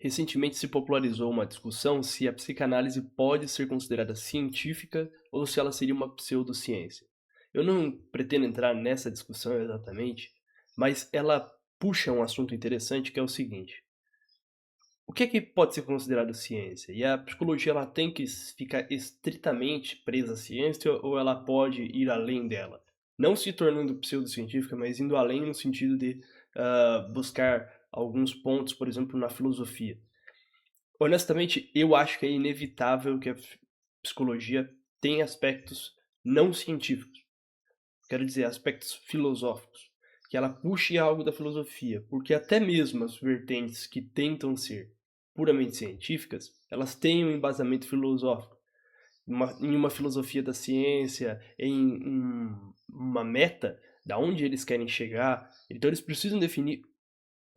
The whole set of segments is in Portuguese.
Recentemente se popularizou uma discussão se a psicanálise pode ser considerada científica ou se ela seria uma pseudociência. Eu não pretendo entrar nessa discussão exatamente, mas ela puxa um assunto interessante que é o seguinte: o que é que pode ser considerado ciência? E a psicologia ela tem que ficar estritamente presa à ciência ou ela pode ir além dela? Não se tornando pseudocientífica, mas indo além no sentido de buscar alguns pontos, por exemplo, na filosofia. Honestamente, eu acho que é inevitável que a psicologia tenha aspectos não científicos, quero dizer, aspectos filosóficos, que ela puxe algo da filosofia, porque até mesmo as vertentes que tentam ser puramente científicas, elas têm um embasamento filosófico, em uma filosofia da ciência, em uma meta da onde eles querem chegar. Então eles precisam definir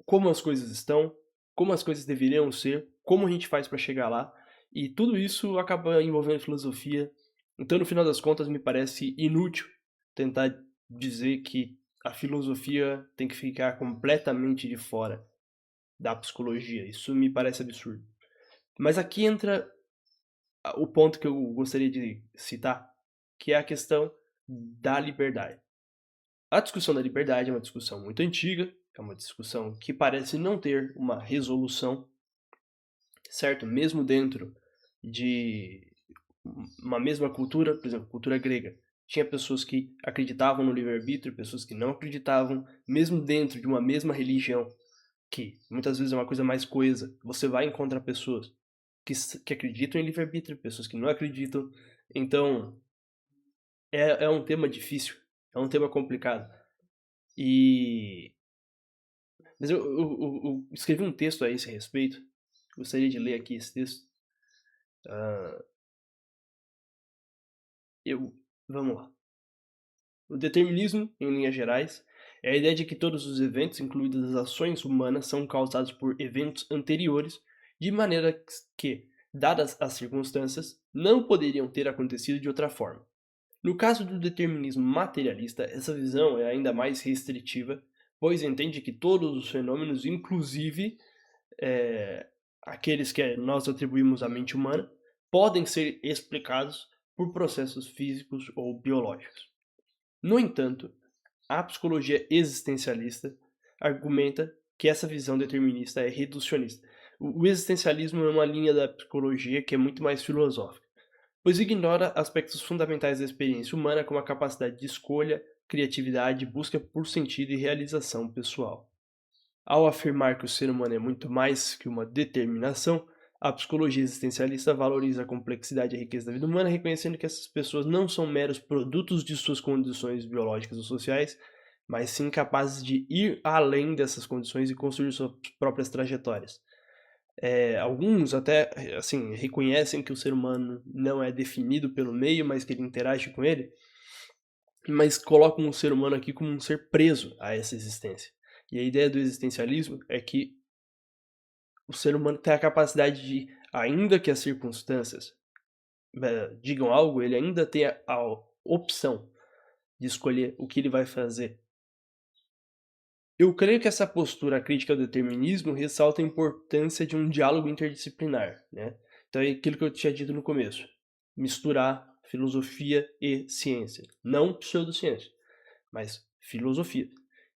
como as coisas estão, como as coisas deveriam ser, como a gente faz para chegar lá, e tudo isso acaba envolvendo filosofia. Então, no final das contas, me parece inútil tentar dizer que a filosofia tem que ficar completamente de fora da psicologia. Isso me parece absurdo. Mas aqui entra o ponto que eu gostaria de citar, que é a questão da liberdade. A discussão da liberdade é uma discussão muito antiga, é uma discussão que parece não ter uma resolução, certo? Mesmo dentro de uma mesma cultura, por exemplo, cultura grega. Tinha pessoas que acreditavam no livre-arbítrio, pessoas que não acreditavam, mesmo dentro de uma mesma religião, que muitas vezes é uma coisa mais coesa. Você vai encontrar pessoas que acreditam em livre-arbítrio, pessoas que não acreditam. Então, é um tema difícil, é um tema complicado. E Mas eu escrevi um texto a esse respeito. Gostaria de ler aqui esse texto. Ah, vamos lá. O determinismo, em linhas gerais, é a ideia de que todos os eventos, incluídas as ações humanas, são causados por eventos anteriores, de maneira que, dadas as circunstâncias, não poderiam ter acontecido de outra forma. No caso do determinismo materialista, essa visão é ainda mais restritiva, pois entende que todos os fenômenos, inclusive é, aqueles que nós atribuímos à mente humana, podem ser explicados por processos físicos ou biológicos. No entanto, a psicologia existencialista argumenta que essa visão determinista é reducionista. O existencialismo é uma linha da psicologia que é muito mais filosófica, pois ignora aspectos fundamentais da experiência humana como a capacidade de escolha, criatividade, busca por sentido e realização pessoal. Ao afirmar que o ser humano é muito mais que uma determinação, a psicologia existencialista valoriza a complexidade e a riqueza da vida humana, reconhecendo que essas pessoas não são meros produtos de suas condições biológicas ou sociais, mas sim capazes de ir além dessas condições e construir suas próprias trajetórias. Alguns até assim reconhecem que o ser humano não é definido pelo meio, mas que ele interage com ele, mas colocam o ser humano aqui como um ser preso a essa existência. E a ideia do existencialismo é que o ser humano tem a capacidade de, ainda que as circunstâncias digam algo, ele ainda tem a opção de escolher o que ele vai fazer. Eu creio que essa postura crítica ao determinismo ressalta a importância de um diálogo interdisciplinar, né? Então é aquilo que eu tinha dito no começo. Misturar filosofia e ciência. Não pseudociência, mas filosofia.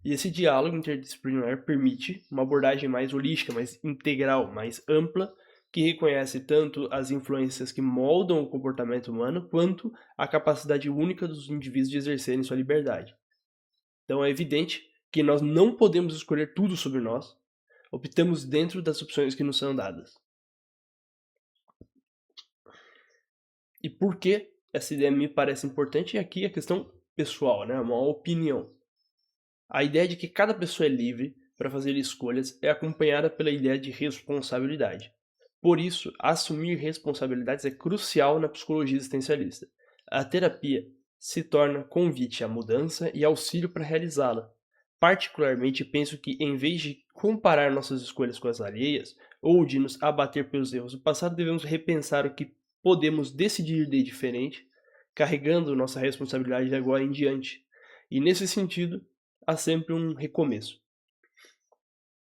E esse diálogo interdisciplinar permite uma abordagem mais holística, mais integral, mais ampla, que reconhece tanto as influências que moldam o comportamento humano, quanto a capacidade única dos indivíduos de exercerem sua liberdade. Então é evidente que nós não podemos escolher tudo sobre nós, optamos dentro das opções que nos são dadas. E por que essa ideia me parece importante? E aqui a questão pessoal, né? Uma opinião. A ideia de que cada pessoa é livre para fazer escolhas é acompanhada pela ideia de responsabilidade. Por isso, assumir responsabilidades é crucial na psicologia existencialista. A terapia se torna convite à mudança e auxílio para realizá-la. Particularmente, penso que, em vez de comparar nossas escolhas com as alheias ou de nos abater pelos erros do passado, devemos repensar o que podemos decidir de diferente, carregando nossa responsabilidade de agora em diante. E, nesse sentido, há sempre um recomeço.